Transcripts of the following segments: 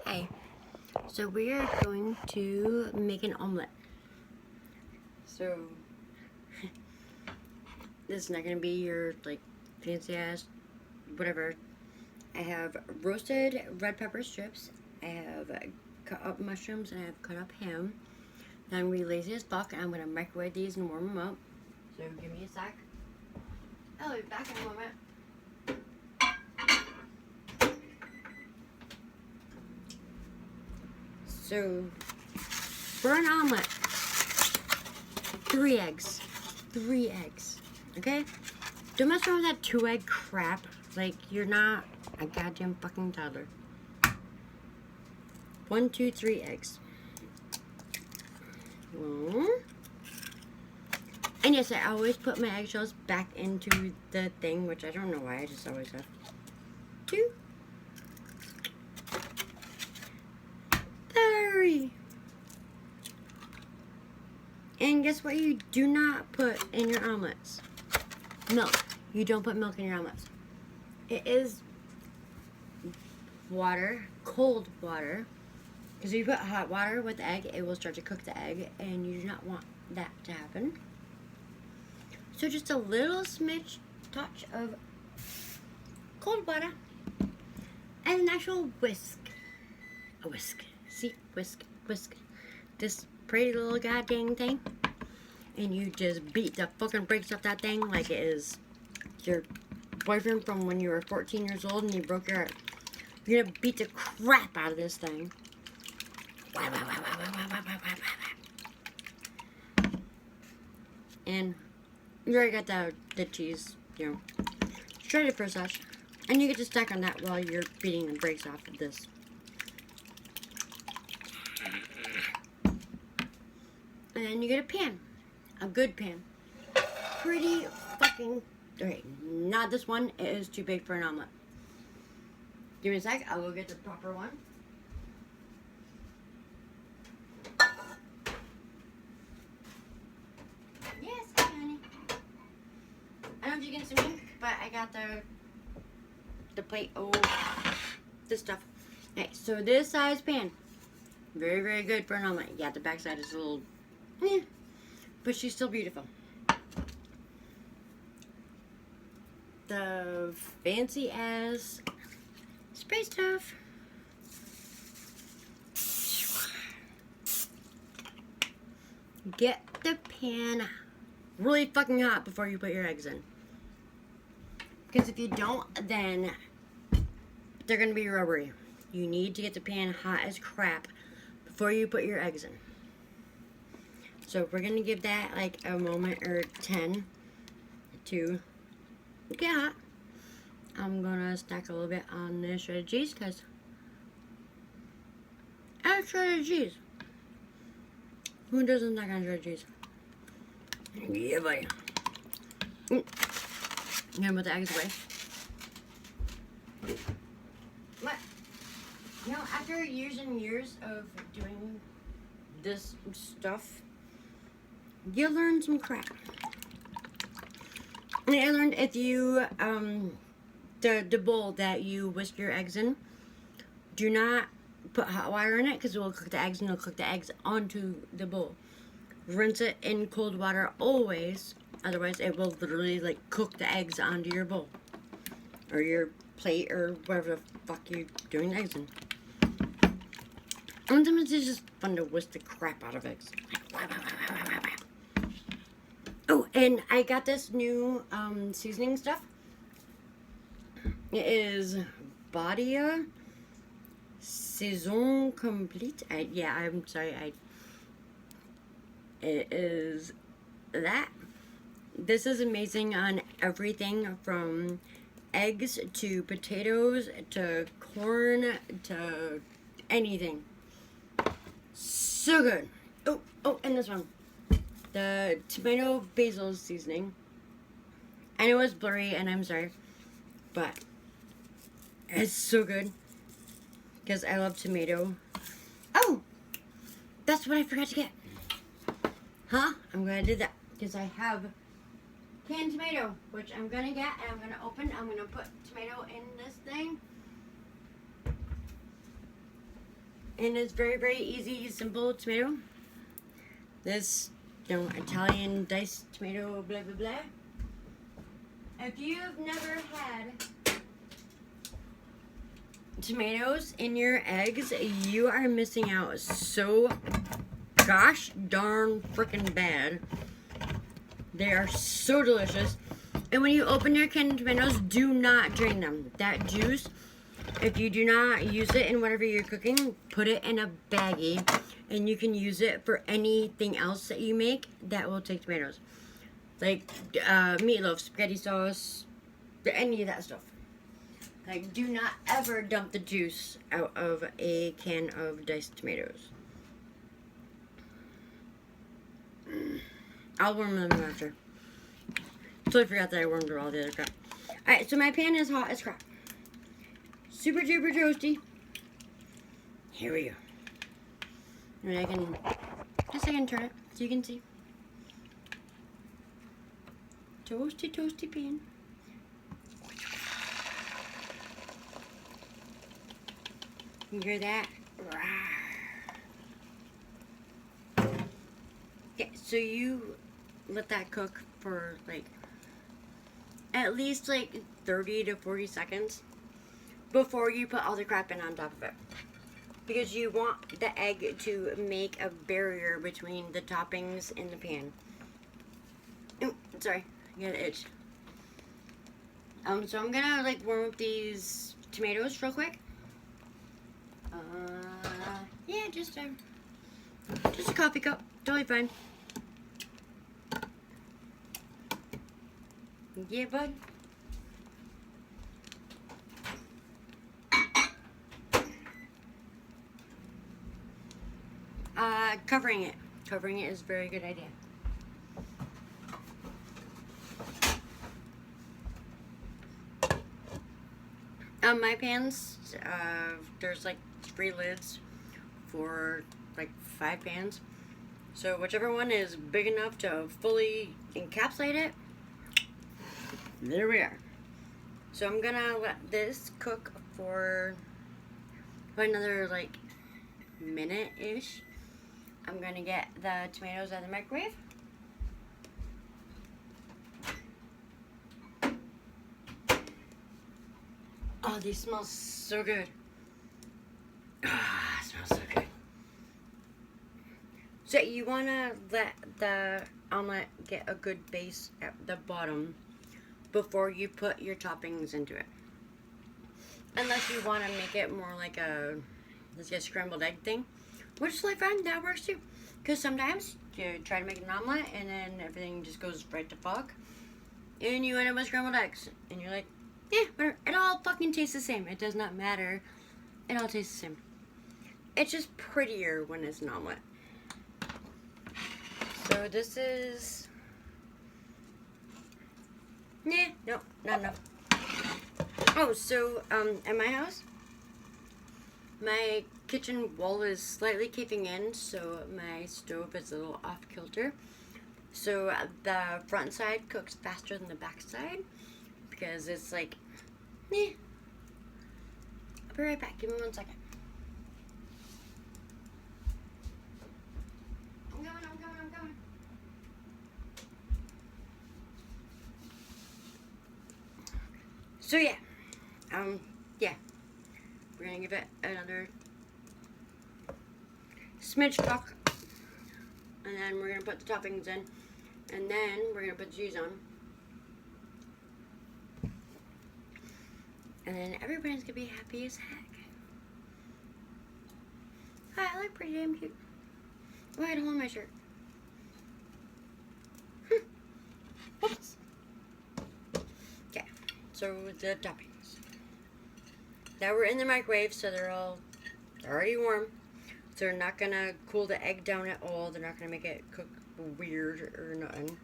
Hey. So we are going to make an omelet. So this is not going to be your like fancy ass whatever. I have roasted red pepper strips. I have cut up mushrooms and I have cut up ham. Now I'm going to be lazy as fuck and I'm going to microwave these and warm them up. So give me a sec. I'll be back in a moment. So, for an omelet, 3 eggs. 3 eggs. Okay? Don't mess around with that 2-egg crap. Like, you're not a goddamn fucking toddler. 1, 2, 3 eggs. And yes, I always put my eggshells back into the thing, which I don't know why, I just always have. 2. 3. And guess what you do not put in your omelets? Milk. You don't put milk in your omelets. It is water, cold water. Because if you put hot water with the egg, it will start to cook the egg, and you do not want that to happen. So just a little smidge touch of cold water and an actual whisk. A whisk. See? Whisk. This pretty little goddamn thing. And you just beat the fucking brakes off that thing like it is your boyfriend from when you were 14 years old and you broke your heart. You're gonna beat the crap out of this thing. And you already got the cheese, you know, shredded for such. And you get to stack on that while you're beating the brakes off of this. And then you get a pan. A good pan. Pretty fucking... Okay, not this one. It is too big for an omelet. Give me a sec. I will get the proper one. Yes, honey. I don't know if you can see me, but I got the plate. Oh, this stuff. Okay, so this size pan. Very, very good for an omelet. Yeah, the backside is a little... but she's still beautiful. The fancy ass spray stuff. Get the pan really fucking hot before you put your eggs in. Because if you don't, then they're going to be rubbery. You need to get the pan hot as crap before you put your eggs in. So we're going to give that like a moment or 10 to get hot. I'm going to stack a little bit on the shredded cheese because I have shredded cheese. Who doesn't stack on shredded cheese? Yeah, buddy. I'm going to put the eggs away. But, you know, after years and years of doing this stuff, you learn some crap. And I learned if you, the bowl that you whisk your eggs in, do not put hot water in it because it will cook the eggs and it'll cook the eggs onto the bowl. Rinse it in cold water always, otherwise it will literally like cook the eggs onto your bowl. Or your plate or whatever the fuck you're doing the eggs in. And sometimes it's just fun to whisk the crap out of eggs. Oh, and I got this new seasoning stuff. It is Badia Saison Complete. I'm sorry. It is that. This is amazing on everything from eggs to potatoes to corn to anything. So good. Oh, and this one. The tomato basil seasoning. I know it's blurry and I'm sorry, but it's so good because I love tomato. Oh, that's what I forgot to get. Huh? I'm gonna do that because I have canned tomato, which I'm gonna get and I'm gonna open. I'm gonna put tomato in this thing. And it's very, very easy, simple tomato. This, Italian diced tomato, blah, blah, blah. If you've never had tomatoes in your eggs, you are missing out so gosh darn freaking bad. They are so delicious. And when you open your canned tomatoes, do not drain them. That juice, if you do not use it in whatever you're cooking, put it in a baggie and you can use it for anything else that you make that will take tomatoes. Like meatloaf, spaghetti sauce, any of that stuff. Like, do not ever dump the juice out of a can of diced tomatoes. I'll warm them after. Totally forgot that I warmed all the other crap. Alright, so my pan is hot as crap. Super duper toasty. Here we go. And I can turn it so you can see. Toasty, toasty pan. You hear that? Okay, so you let that cook for like at least like 30 to 40 seconds before you put all the crap in on top of it. Because you want the egg to make a barrier between the toppings in the pan. Oh, sorry, I got an itch. So I'm gonna like warm up these tomatoes real quick. Yeah, just a coffee cup, totally fine. Yeah, bud. Covering it. Covering it is a very good idea. My pans, there's like 3 lids for like 5 pans. So whichever one is big enough to fully encapsulate it, there we are. So I'm gonna let this cook for another like minute-ish. I'm gonna get the tomatoes out of the microwave. Oh, these smell so good. Ah, it smells so good. So you wanna let the omelet get a good base at the bottom before you put your toppings into it. Unless you want to make it more like a, let's get scrambled egg thing, which is like fine, that works too. Because sometimes you try to make an omelet and then everything just goes right to fuck, and you end up with scrambled eggs, and you're like, yeah, whatever. It all fucking tastes the same. It does not matter. It all tastes the same. It's just prettier when it's an omelet. So this is, yeah, no, not enough. Oh, so, at my house, my kitchen wall is slightly caving in, so my stove is a little off kilter. So the front side cooks faster than the back side, because it's like, eh. I'll be right back, give me 1 second. I'm coming. So yeah, we're gonna give it another smidge cook, and then we're gonna put the toppings in, and then we're gonna put the cheese on, and then everybody's gonna be happy as heck. Hi, I look pretty damn cute. Oh, I had a hole in my shirt. Whoops. Okay, so the toppings. Now we're in the microwave, so they're all already warm. So they're not gonna cool the egg down at all. They're not gonna make it cook weird or nothing.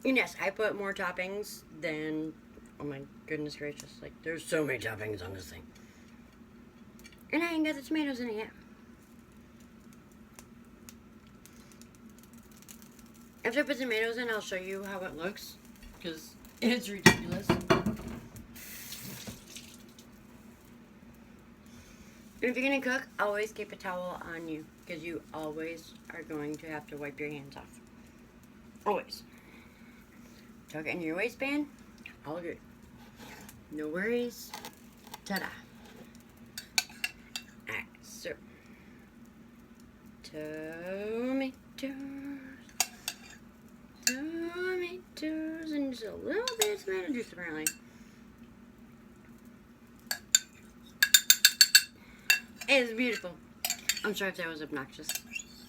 And yes, I put more toppings than, oh my goodness gracious, like there's so many toppings on this thing. And I ain't got the tomatoes in it yet. After I put tomatoes in, I'll show you how it looks, because it's ridiculous. If you're gonna cook, always keep a towel on you, because you always are going to have to wipe your hands off. Always. Tuck it in your waistband. All good. No worries. Ta-da. Alright, so tomatoes, and just a little bit of tomato juice apparently. It's beautiful. I'm sorry if that was obnoxious.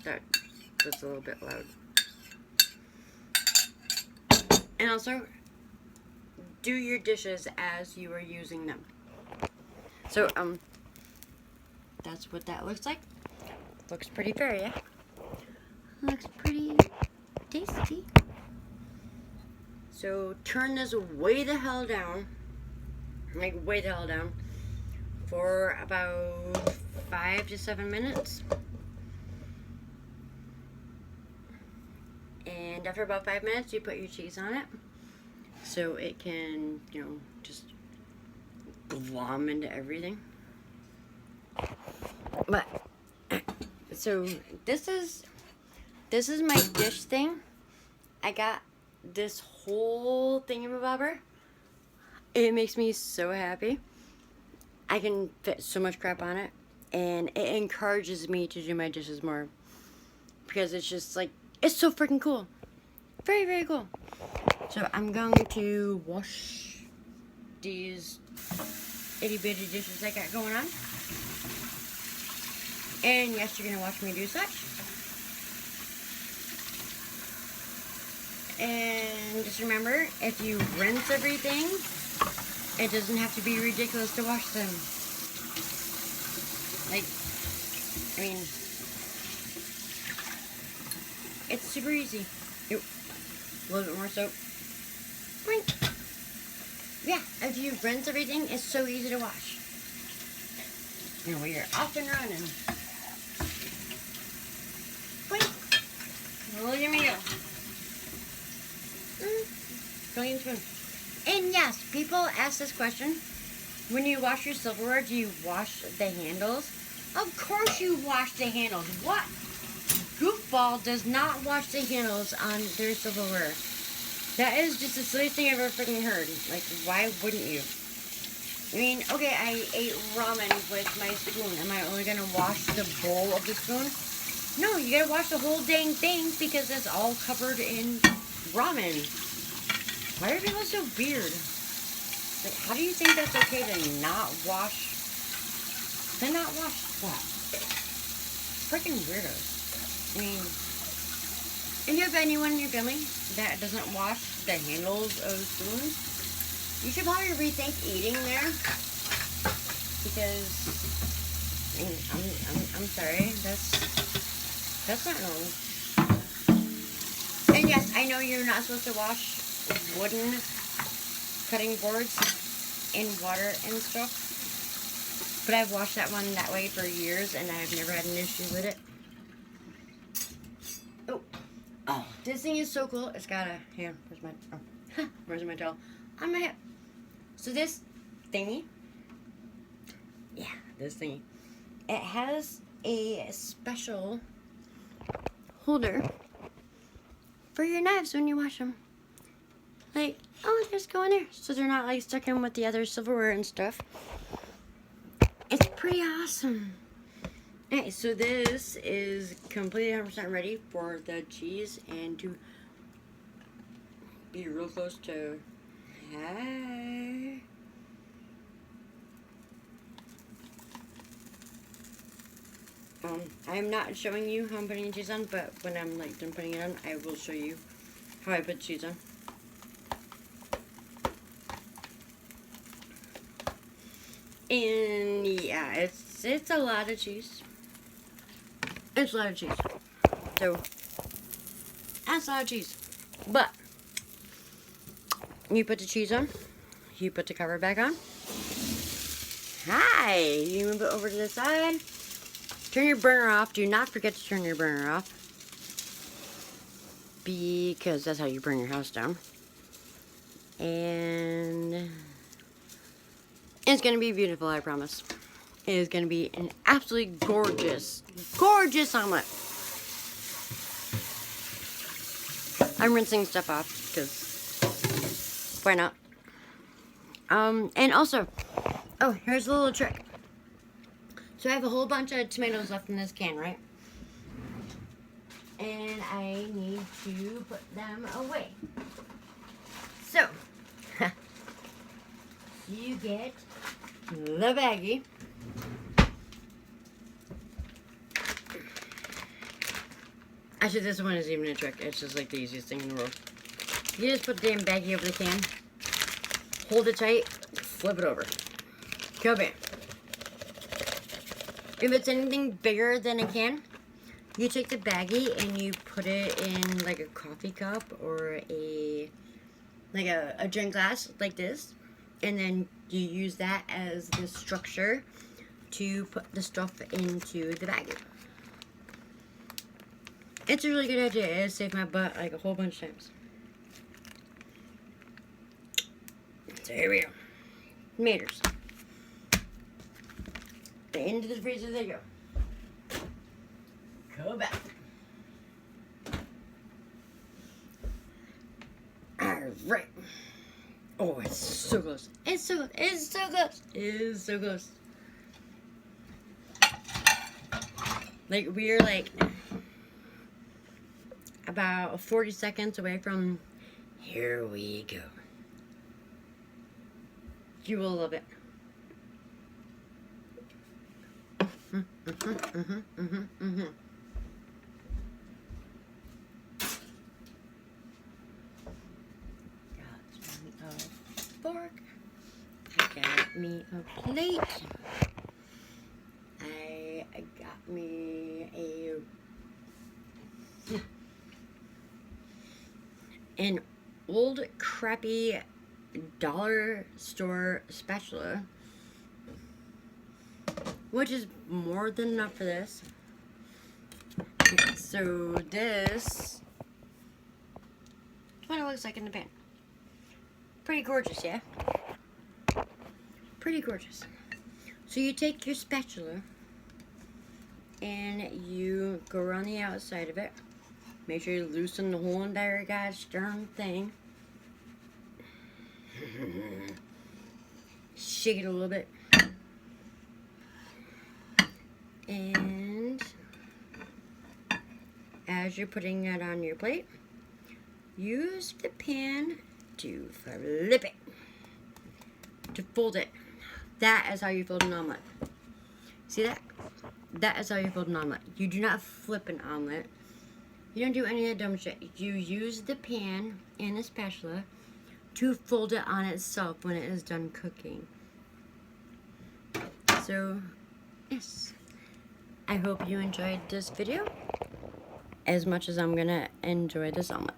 That was a little bit loud. And also, do your dishes as you are using them. So, that's what that looks like. Looks pretty fair, yeah? Looks pretty tasty. So, turn this way the hell down. Like, way the hell down. For about 5 to 7 minutes. And after about 5 minutes, you put your cheese on it. So it can, just glom into everything. But, so this is my dish thing. I got this whole thingamabobber. It makes me so happy. I can fit so much crap on it. And it encourages me to do my dishes more. Because it's just like, it's so freaking cool. Very, very cool. So I'm going to wash these itty bitty dishes I got going on. And yes, you're going to watch me do such. And just remember, if you rinse everything, it doesn't have to be ridiculous to wash them. Like, I mean, it's super easy. Yep. A little bit more soap. Boink. Yeah, if you rinse everything, it's so easy to wash. You know, when you're off and running. Boink. Look at me go. Clean spoon. And yes, people ask this question. When you wash your silverware, do you wash the handles? Of course you wash the handles. What goofball does not wash the handles on their silverware? That is just the silliest thing I've ever freaking heard. Like, why wouldn't you? I mean, okay, I ate ramen with my spoon. Am I only gonna wash the bowl of the spoon? No, you gotta wash the whole dang thing because it's all covered in ramen. Why are people so weird? Like, how do you think that's okay to not wash? To not wash that? Freaking weirdos. I mean, if you have anyone in your family that doesn't wash the handles of spoons, you should probably rethink eating there. Because, I mean, I'm sorry, that's not normal. And yes, I know you're not supposed to wash wooden cutting boards in water and stuff. But I've washed that one that way for years and I've never had an issue with it. Oh, this thing is so cool. It's got a, here, where's my towel? On my hip. So this thingy, yeah, this thingy, it has a special holder for your knives when you wash them. Like, oh, just go in there. So they're not like stuck in with the other silverware and stuff. It's pretty awesome. Okay, so this is completely 100% ready for the cheese and to be real close to, hi. I am not showing you how I'm putting the cheese on, but when I'm like done putting it on, I will show you how I put cheese on. And yeah, it's a lot of cheese. It's a lot of cheese. So that's a lot of cheese. But you put the cheese on, you put the cover back on. Hi, you move it over to the side. Turn your burner off. Do not forget to turn your burner off, because that's how you burn your house down. And it's gonna be beautiful, I promise. is going to be an absolutely gorgeous, gorgeous omelet. I'm rinsing stuff off because why not? And also, oh, here's a little trick. So I have a whole bunch of tomatoes left in this can, right? And I need to put them away. So, you get the baggie. Actually, this one isn't even a trick. It's just like the easiest thing in the world. You just put the damn baggie over the can, hold it tight, flip it over. Kabam. If it's anything bigger than a can, you take the baggie and you put it in like a coffee cup or a drink glass like this, and then you use that as the structure to put the stuff into the baggie. It's a really good idea. It saved my butt like a whole bunch of times. So here we go. Tomatoes. Into the freezer they go. Go back. Alright. Oh, it's so close. It's so close. It's so close. It's so close. Like, we're like about 40 seconds away from here we go. You will love it. Got me a fork. I got me a plate. I got me an old crappy dollar store spatula, which is more than enough for this. So this is what it looks like in the pan. Pretty gorgeous, yeah? Pretty gorgeous. So you take your spatula and you go around the outside of it. Make sure you loosen the whole entire gosh darn thing. Shake it a little bit. And as you're putting that on your plate, use the pan to flip it, to fold it. That is how you fold an omelet. See that? That is how you fold an omelet. You do not flip an omelet. You don't do any of that dumb shit. You use the pan and the spatula to fold it on itself when it is done cooking. So, yes. I hope you enjoyed this video as much as I'm gonna enjoy this omelet.